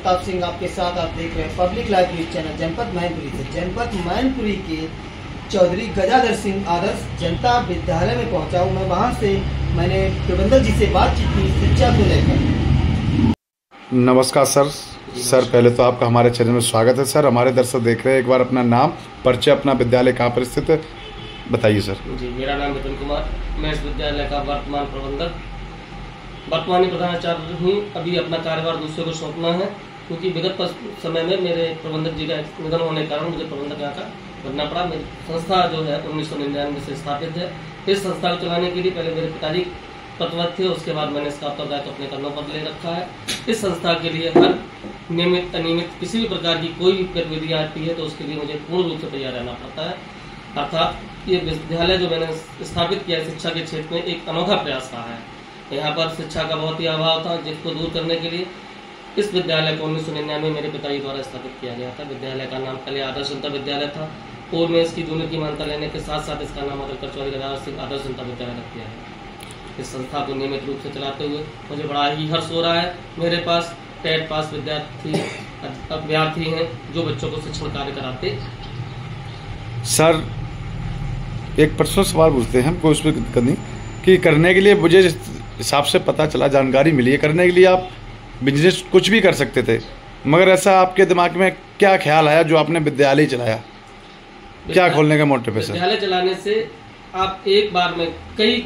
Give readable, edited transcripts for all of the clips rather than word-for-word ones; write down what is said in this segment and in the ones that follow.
प्रताप सिंह आपके साथ। आप देख रहे हैं पब्लिक लाइव न्यूज चैनल जनपद मैनपुरी से। जनपद मैनपुरी के चौधरी गजाधर सिंह आदर्श जनता विद्यालय में पहुंचा हूं मैं। वहां से मैंने प्रबंधक जी से बातचीत की शिक्षा को लेकर। नमस्कार सर पहले तो आपका हमारे चैनल में स्वागत है सर। हमारे दर्शक देख रहे हैं, एक बार अपना नाम परिचय, अपना विद्यालय कहाँ पर स्थित है बताइए सर। जी, मेरा नाम विपिन कुमार, मैं इस विद्यालय का वर्तमान प्रबंधक, वर्तमानी प्रधानाचार्य हूँ। अभी अपना कार्यभार दूसरे को सौंपना है, क्योंकि विगत समय में मेरे प्रबंधक जी का निधन होने के कारण मुझे प्रबंधक यहाँ का बनना पड़ा। मेरी संस्था जो है 1999 से स्थापित है। इस संस्था को चलाने के लिए पहले मेरे पिताजी पदवत थे, उसके बाद मैंने इसका उत्तरदायित्व अपने कंधों पर ले रखा है। इस संस्था के लिए हर नियमित अनियमित किसी भी प्रकार की कोई भी गतिविधि आती है तो उसके लिए मुझे पूर्ण रूप से तैयार रहना पड़ता है। अर्थात ये विद्यालय जो मैंने स्थापित किया है, शिक्षा के क्षेत्र में एक अनोखा प्रयास रहा है। यहाँ पर शिक्षा का बहुत ही अभाव था, जिसको दूर करने के लिए इस विद्यालय को 1999 में मेरे पिताजी द्वारा स्थापित किया गया था। विद्यालय का नाम पहले आदर्श जनता विद्यालय था और मैं इसकी जूनियर की मान्यता लेने के साथ साथ इसका नाम बदलकर चौधरी गजाधर सिंह आदर्श जनता विद्यालय रख दिया है। इस संस्था को नियमित रूप से चलाते हुए मुझे बड़ा ही हर्ष हो रहा है। मेरे पास टेट पास अभ्यर्थी हैं जो बच्चों को शिक्षण कार्य कराते। सर एक पर्सनल सवाल पूछते हैं, हमको उसमें दिक्कत नहीं कि करने के लिए मुझे हिसाब से पता चला, जानकारी मिली है, करने के लिए आप बिजनेस कुछ भी कर सकते थे, मगर ऐसा आपके दिमाग में क्या ख्याल आया जो आपने विद्यालय चलाया? क्या खोलने का मोटिव है सर? विद्यालय चलाने से आप एक बार में कई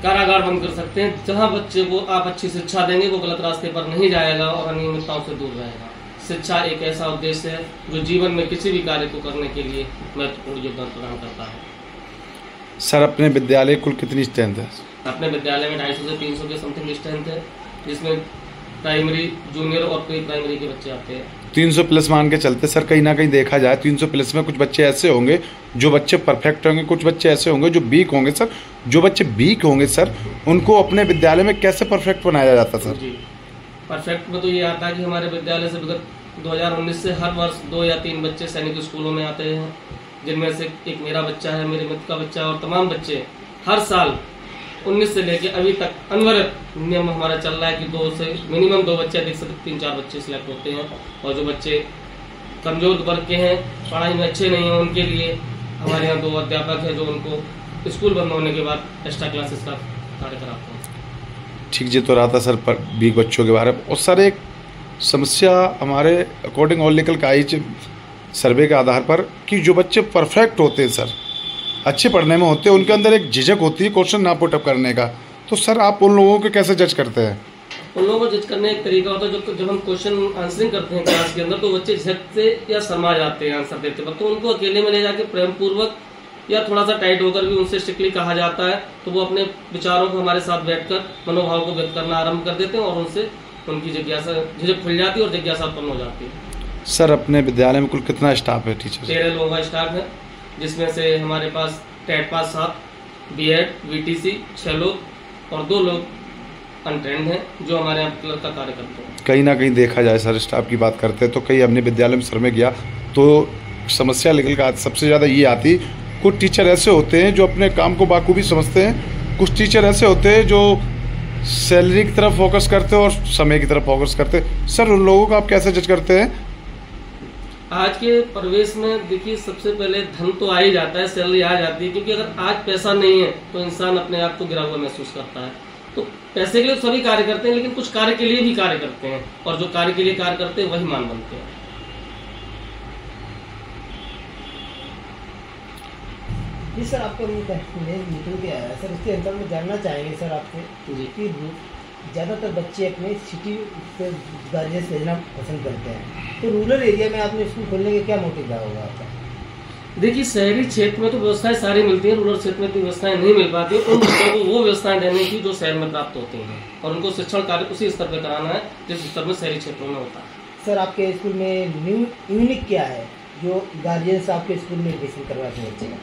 कारागार बंद कर सकते हैं। जहां बच्चे को आप अच्छी शिक्षा देंगे वो गलत रास्ते पर नहीं जाएगा और अनियमितताओं से दूर रहेगा। शिक्षा एक ऐसा उद्देश्य है जो जीवन में किसी भी कार्य को करने के लिए महत्वपूर्ण योगदान प्रदान करता है। सर अपने विद्यालय कुल कितनी स्ट्रेंथ है? अपने विद्यालय में 250 से 300 के समथिंग स्ट्रेंथ है, जिसमें प्राइमरी, जूनियर और प्री प्राइमरी के बच्चे आते हैं। 300 प्लस मान के चलते सर। कहीं ना कहीं देखा जाए 300 प्लस में कुछ बच्चे ऐसे होंगे जो बच्चे परफेक्ट होंगे, कुछ बच्चे ऐसे होंगे जो वीक होंगे। सर जो बच्चे वीक होंगे सर, उनको अपने विद्यालय में कैसे परफेक्ट बनाया जाता सर? जी, परफेक्ट में तो ये आता है कि हमारे विद्यालय से विगत 2019 से हर वर्ष 2 या 3 बच्चे सैनिक स्कूलों में आते हैं, जिनमें से एक मेरा बच्चा है, मेरे मित्र का बच्चा और तमाम बच्चे हर साल 19 से लेके अभी तक अनवरत नियम हमारा चल रहा है कि 2 से मिनिमम 2 बच्चे, अधिक से 3-4 बच्चे सिलेक्ट होते हैं। और जो बच्चे कमजोर वर्ग के हैं, पढ़ाई में अच्छे नहीं हैं, उनके लिए हमारे यहाँ 2 अध्यापक हैं जो उनको स्कूल बंद होने के बाद एक्स्ट्रा क्लासेस का कार्य कराते हैं। ठीक जी, तो रहा था सर पर वीक बच्चों के बारे में। और सर एक समस्या हमारे अकॉर्डिंग ऑल निकल का आई सर्वे के आधार पर कि जो बच्चे परफेक्ट होते हैं सर, अच्छे पढ़ने में होते हैं, उनके अंदर एक झिझक होती है क्वेश्चन ना पुटअप करने का। तो सर आप उन लोगों को कैसे जज करते हैं? उन लोगों को जज करने एक तरीका होता है, जब हम क्वेश्चन आंसरिंग करते हैं क्लास के अंदर, तो बच्चे झिझक से या शर्मा जाते हैं आंसर देते वक्त। तो उनको अकेले में ले जाके प्रेम पूर्वक या थोड़ा सा टाइट होकर भी उनसे स्ट्रिक्टली कहा जाता है, तो वो अपने विचारों को हमारे साथ बैठकर मनोभाव को व्यक्त करना आरंभ कर देते हैं और उनसे उनकी जिज्ञासा, झिझक खुल जाती है और जिज्ञासा उत्पन्न हो जाती है। सर अपने विद्यालय में कुल कितना स्टाफ है टीचर? 13 लोगों का स्टाफ है, जिसमें से हमारे पास टेट पास 7, बीएड, वीटीसी 6 लोग और 2 लोग अनट्रेंड हैं जो हमारे यहाँ क्लर्क का कार्य करते हैं। कहीं ना कहीं देखा जाए सर, स्टाफ की बात करते हैं तो कई हमने विद्यालय में सर्वे किया तो समस्या निकल कर सबसे ज़्यादा ये आती, कुछ टीचर ऐसे होते हैं जो अपने काम को बाखूबी समझते हैं, कुछ टीचर ऐसे होते हैं जो सैलरी की तरफ फोकस करते हैं और समय की तरफ फोकस करते हैं। सर उन लोगों को आप कैसे जज करते हैं? आज के परिवेश में देखिए, सबसे पहले धन तो आ ही जाता है, सैलरी आ जाती है, क्योंकि अगर आज पैसा नहीं है तो इंसान अपने आप को गिरा हुआ महसूस करता है। तो पैसे के लिए सभी कार्य करते हैं, लेकिन कुछ कार्य के लिए भी कार्य करते हैं और जो कार्य के लिए कार्य करते हैं वही मान बनते हैं। जी सर, आपका मीटिंग पे आया सर, इसके अंतर में जानना चाहेंगे सर आपसे जी कि ज़्यादातर बच्चे अपने सिटी से गार्जियन भेजना पसंद करते हैं, तो रूरल एरिया में आपने स्कूल खोलने के क्या मोटिव रहा होगा आपका? देखिए, शहरी क्षेत्र में तो व्यवस्थाएं सारी मिलती हैं, रूरल क्षेत्र में तो व्यवस्थाएं नहीं मिल पाती। उन बच्चों को वो व्यवस्थाएं देने की जो शहर में प्राप्त होती हैं और उनको शिक्षण कार्य उसी स्तर पर कराना है जिस स्तर में शहरी क्षेत्रों में होता है। सर आपके स्कूल में न्यू यूनिक क्या है जो गार्जियंस आपके स्कूल में एडमिशन करवाते हैं बच्चे का?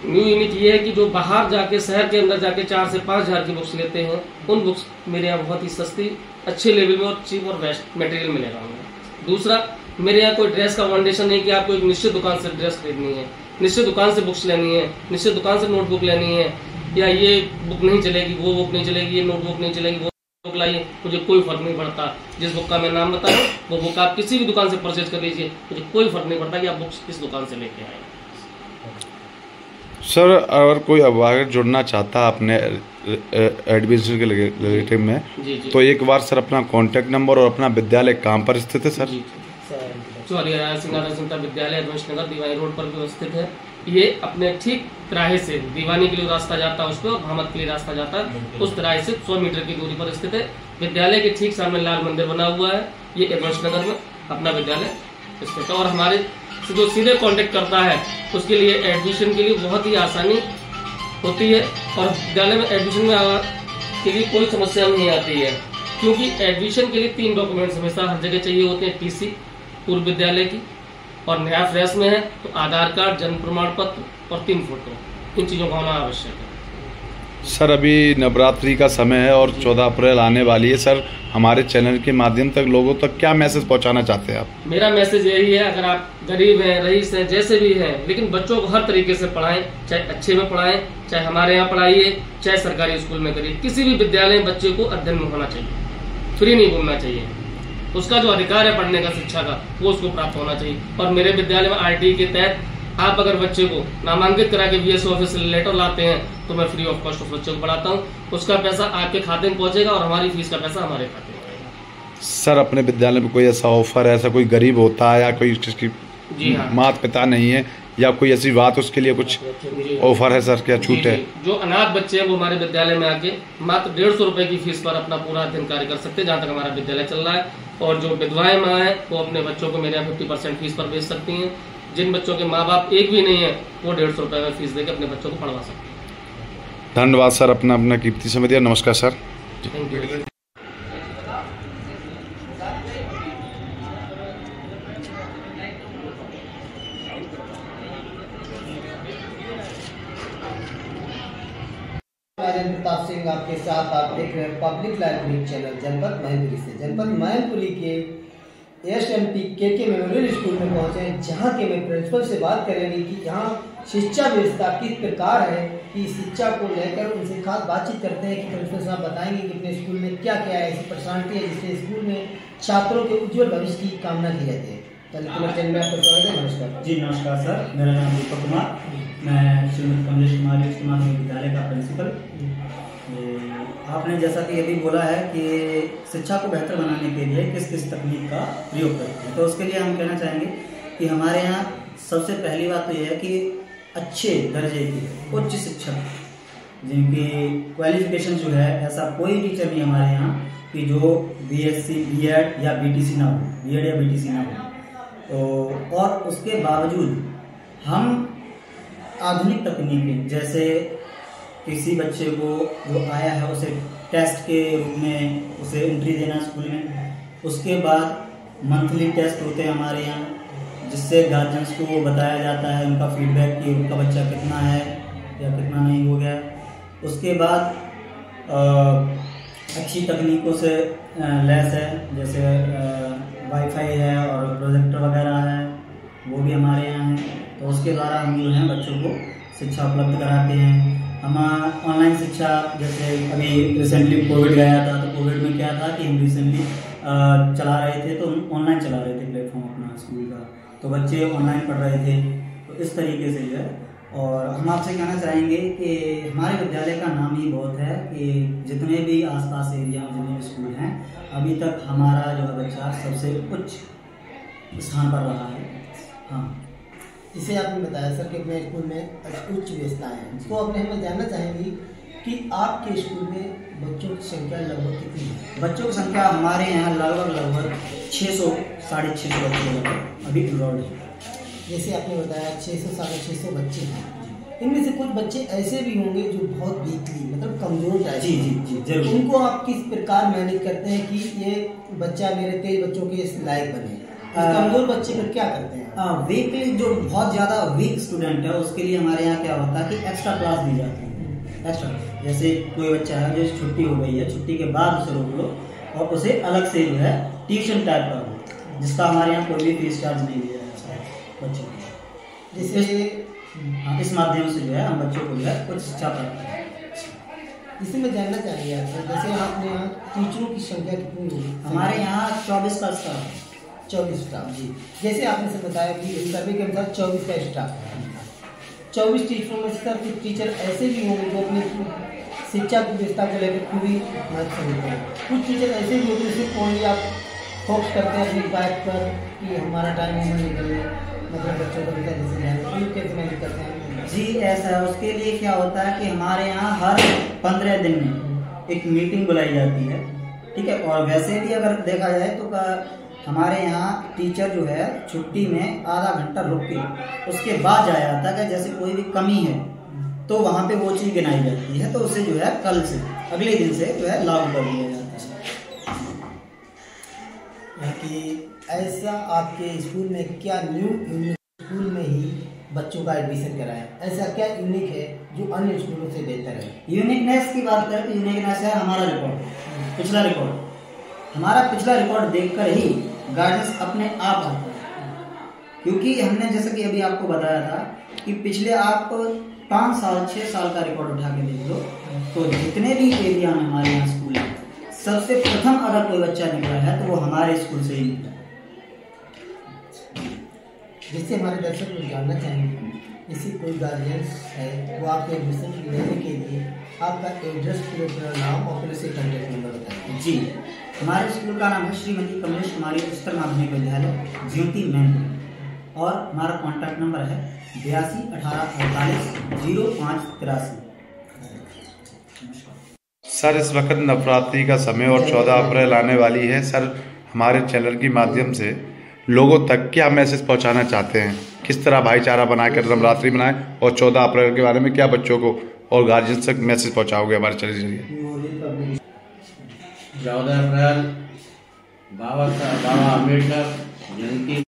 न्यू यूनिक ये है कि जो बाहर जाके शहर के अंदर जाके 4 से 5 हज़ार की बुक्स लेते हैं, उन बुक्स मेरे यहाँ बहुत ही सस्ती, अच्छे लेवल में और चीप और बेस्ट मटेरियल मिलेगा उन्हें। दूसरा, मेरे यहाँ कोई ड्रेस का फाउंडेशन नहीं कि आपको एक निश्चित दुकान से ड्रेस खरीदनी है, निश्चित दुकान से बुक्स लेनी है, निश्चित दुकान से नोटबुक लेनी है, या ये बुक नहीं चलेगी, वो बुक नहीं चलेगी, ये नोटबुक नहीं चलेगी, वो बुक लाइए, मुझे कोई फर्क नहीं पड़ता। जिस बुक का मैं नाम बताऊँ वो बुक आप किसी भी दुकान से परचेज कर लीजिए, मुझे कोई फर्क नहीं पड़ता कि आप बुक्स किस दुकान से लेके आए। सर अगर कोई अभिभावक जुड़ना चाहता है अपने एडमिशन के रिलेटिव में, जी तो एक बार सर अपना कॉन्टैक्ट नंबर और अपना विद्यालय कहाँ पर स्थित है सर? चौधरी राजा सिंह आदर्श जनता विद्यालय एडवेंस नगर दीवानी रोड पर व्यवस्थित है। ये अपने ठीक तिराहे से दीवानी के लिए रास्ता जाता है उस पर, भामद के लिए रास्ता जाता है, उस तिराहे से 100 मीटर की दूरी पर स्थित है। विद्यालय के ठीक सामने लाल मंदिर बना हुआ है। ये एडवेंस नगर में अपना विद्यालय स्थित है। और हमारे से जो सीधे कांटेक्ट करता है उसके लिए एडमिशन के लिए बहुत ही आसानी होती है और विद्यालय में एडमिशन में के लिए कोई समस्या नहीं आती है, क्योंकि एडमिशन के लिए 3 डॉक्यूमेंट्स हमेशा हर जगह चाहिए होते हैं। टीसी पूर्व विद्यालय की, और नया फ्रेश में है तो आधार कार्ड, जन्म प्रमाण पत्र और 3 फोटो, इन चीज़ों का होना आवश्यक है। सर अभी नवरात्रि का समय है और 14 अप्रैल आने वाली है। सर हमारे चैनल के माध्यम तक लोगों तक क्या मैसेज पहुंचाना चाहते हैं आप? मेरा मैसेज यही है, अगर आप गरीब हैं, रईस हैं, जैसे भी हैं, लेकिन बच्चों को हर तरीके से पढ़ाएं, चाहे अच्छे में पढ़ाएं, चाहे हमारे यहाँ पढ़ाइए, चाहे सरकारी स्कूल में करिए। किसी भी विद्यालय में बच्चे को अध्ययन में होना चाहिए, फ्री नहीं घूमना चाहिए। उसका जो अधिकार है पढ़ने का, शिक्षा का, वो उसको प्राप्त होना चाहिए। और मेरे विद्यालय में RTE के तहत आप अगर बच्चे को नामांकित करा के VSO ऑफिस से लेटर लाते हैं तो मैं फ्री ऑफ कॉस्ट उस बच्चे को पढ़ाता हूँ। उसका पैसा आपके खाते में पहुंचेगा और हमारी फीस का पैसा हमारे खाते में आएगा। सर अपने विद्यालय में कोई ऐसा ऑफर है, ऐसा कोई गरीब होता है या कोई जिसकी जी हाँ, माता पिता नहीं है या कोई ऐसी बात, उसके लिए कुछ ऑफर है सर? क्या छूट है? जो अनाथ बच्चे हैं वो हमारे विद्यालय में आके मात्र 150 रुपए की फीस पर अपना पूरा अध्ययन कार्य कर सकते हैं, जहाँ तक हमारा विद्यालय चल रहा है। और जो विधवाएं माँ है वो अपने बच्चों को मेरे यहाँ 50% फीस पर भेज सकती हैं। जिन बच्चों के माँ बाप एक भी नहीं है वो 150 रुपए में फीस देकर अपने बच्चों को पढ़वा सकते हैं। धन्यवाद सर, अपना कीमती समय दिया। नमस्कार sir. Thank you. Pratap Singh आपके साथ, आप देख रहे हैं पब्लिक लाइब्रेरी चैनल जनपद मैनपुरी से। जनपद मैनपुरी के SMT KK मेमोरियल स्कूल में पहुंचे हैं, जहां के मैं प्रिंसिपल से बात करेंगे कि यहाँ शिक्षा व्यवस्था किस प्रकार है, कि शिक्षा को लेकर उनसे खास बातचीत करते हैं कि प्रिंसिपल साहब बताएंगे कि अपने स्कूल में क्या क्या ऐसी परेशानी है जिससे स्कूल में छात्रों के उज्जवल भविष्य की कामना की जाती है। चैनल में आपका स्वागत है। नमस्कार जी। नमस्कार सर, मेरा नाम दीपक कुमार, मैं श्रीमती कमलेश कुमारी उच्च माध्यमिक विद्यालय का प्रिंसिपल। आपने जैसा कि अभी बोला है कि शिक्षा को बेहतर बनाने के लिए किस किस तकनीक का प्रयोग करते हैं, तो उसके लिए हम कहना चाहेंगे कि हमारे यहाँ सबसे पहली बात तो यह है कि अच्छे दर्जे की उच्च शिक्षक जिनकी क्वालिफिकेशन जो है, ऐसा कोई टीचर नहीं हमारे यहाँ कि जो BSc B.Ed या BTC ना हो, B.Ed या BTC ना हो। तो और उसके बावजूद हम आधुनिक तकनीकें, जैसे किसी बच्चे को जो आया है उसे टेस्ट के रूप में उसे एंट्री देना स्कूल में, उसके बाद मंथली टेस्ट होते हैं हमारे यहाँ, जिससे गार्जियंस को बताया जाता है उनका फीडबैक कि उनका बच्चा कितना है या कितना नहीं हो गया। उसके बाद अच्छी तकनीकों से लैस है, जैसे वाईफाई है और प्रोजेक्टर वगैरह है, वो भी हमारे यहाँ है। तो उसके द्वारा हम जो है बच्चों को शिक्षा उपलब्ध कराते हैं। हम ऑनलाइन शिक्षा, जैसे अभी रिसेंटली कोविड गया था, तो कोविड में क्या था कि हम रिसेंटली चला रहे थे, तो हम ऑनलाइन चला रहे थे प्लेटफॉर्म अपना स्कूल का, तो बच्चे ऑनलाइन पढ़ रहे थे। तो इस तरीके से जो है, और हम आपसे कहना चाहेंगे कि हमारे विद्यालय का नाम ही बहुत है कि जितने भी आसपास एरिया में जितने भी स्कूल हैं, अभी तक हमारा जो है बच्चा सबसे उच्च स्थान पर रहा है। हाँ, इसे आपने बताया सर कि अपने स्कूल में उच्च व्यवस्थाएं हैं, तो अपने हम जानना चाहेंगे कि आपके स्कूल में बच्चों की संख्या लगभग कितनी है? बच्चों की संख्या हमारे यहाँ लगभग 600 साढ़े 600 बच्चे अभी इनरोल्ड है। जैसे आपने बताया 600 साढ़े 600 बच्चे हैं, इनमें से कुछ बच्चे ऐसे भी होंगे जो बहुत वीकली, मतलब कमजोर टाइप। जी जी जी जरूर। उनको आप किस प्रकार मैनेज करते हैं कि ये बच्चा मेरे 23 बच्चों के इस लायक बने? कमजोर बच्चे पर क्या करते हैं? वीकली जो बहुत ज़्यादा वीक स्टूडेंट है उसके लिए हमारे यहाँ क्या होता है कि एक्स्ट्रा क्लास दी जाती है। एक्स्ट्रा, जैसे कोई बच्चा है जो छुट्टी हो गई है, छुट्टी के बाद उसे रोक लो और उसे अलग से जो है ट्यूशन टाइप का हो, जिसका हमारे यहाँ कोई भी फीस चार्ज नहीं दिया जाता है बच्चों को। जैसे इस माध्यम से जो है हम बच्चों को जो है कुछ शिक्षा प्राप्त करते हैं। इसे मैं जानना चाहिए आपसे, जैसे आपने यहाँ टीचरों की संख्या कितनी होगी? हमारे यहाँ 24 का स्टाफ है। 24 स्टाफ जी। जैसे आपने से बताया कि सर्वे के अनुसार 24 का स्टाफ, 24 टीचरों में से सर कुछ टीचर ऐसे भी होंगे जो अपनी शिक्षा की व्यवस्था को लेकर पूरी मदद समझते हैं, कुछ टीचर ऐसे भी होंगे जिसमें ओनली आप फोकस करते हैं अपनी बात पर कि हमारा टाइम में निकल मतलब बच्चों को जैसे कैसे मैनेज करते हैं? जी ऐसा है, उसके लिए क्या होता है कि हमारे यहाँ हर 15 दिन में एक मीटिंग बुलाई जाती है, ठीक है। और वैसे भी अगर देखा जाए तो हमारे यहाँ टीचर जो है छुट्टी में आधा घंटा रुक के उसके बाद जाया जाता है, जैसे कोई भी कमी है तो वहाँ पे वो चीज़ गिनाई जाती है, तो उसे जो है कल से अगले दिन से जो है लागू कर दिया जाता है। कि ऐसा आपके स्कूल में क्या न्यू स्कूल में ही बच्चों का एडमिशन कराया, ऐसा क्या यूनिक है जो अन्य स्कूलों से बेहतर है? यूनिकनेस की बात करें तो यूनिकनेस है हमारा रिकॉर्ड, पिछला रिकॉर्ड। हमारा पिछला रिकॉर्ड देखकर ही गाइडेंस अपने आप आता है, क्योंकि हमने जैसे कि अभी आपको बताया था कि पिछले आप 5 साल 6 साल का रिकॉर्ड उठा के देख लो, तो जितने भी एरिया में हमारे यहाँ स्कूल है, सबसे प्रथम अगर कोई बच्चा निकला है तो वो हमारे स्कूल से ही निकला। जिससे हमारे दर्शक लोग जानना चाहेंगे, जैसे कोई गार्जियंस है वो आपके एडमिशन लेने के लिए आपका एड्रेस, पूरा नाम और फिर से कॉन्टैक्ट नंबर बताएं। जी, हमारे स्कूल का नाम है श्रीमती कमलेश कुमारी उच्चतर माध्यमिक विद्यालय ज्योति मैनपुरी, और हमारा कॉन्टैक्ट नंबर है 82 18 48 0583। सर इस वक्त नवरात्रि का समय और 14 अप्रैल आने वाली है। सर हमारे चैनल के माध्यम से लोगों तक क्या मैसेज पहुंचाना चाहते हैं, किस तरह भाईचारा बनाकर नवरात्रि मनाएं, और 14 अप्रैल के बारे में क्या बच्चों को और गार्जियन तक मैसेज पहुंचाओगे हमारे चैनल के जरिए? 14 अप्रैल बाबा अम्बेडकर जयंती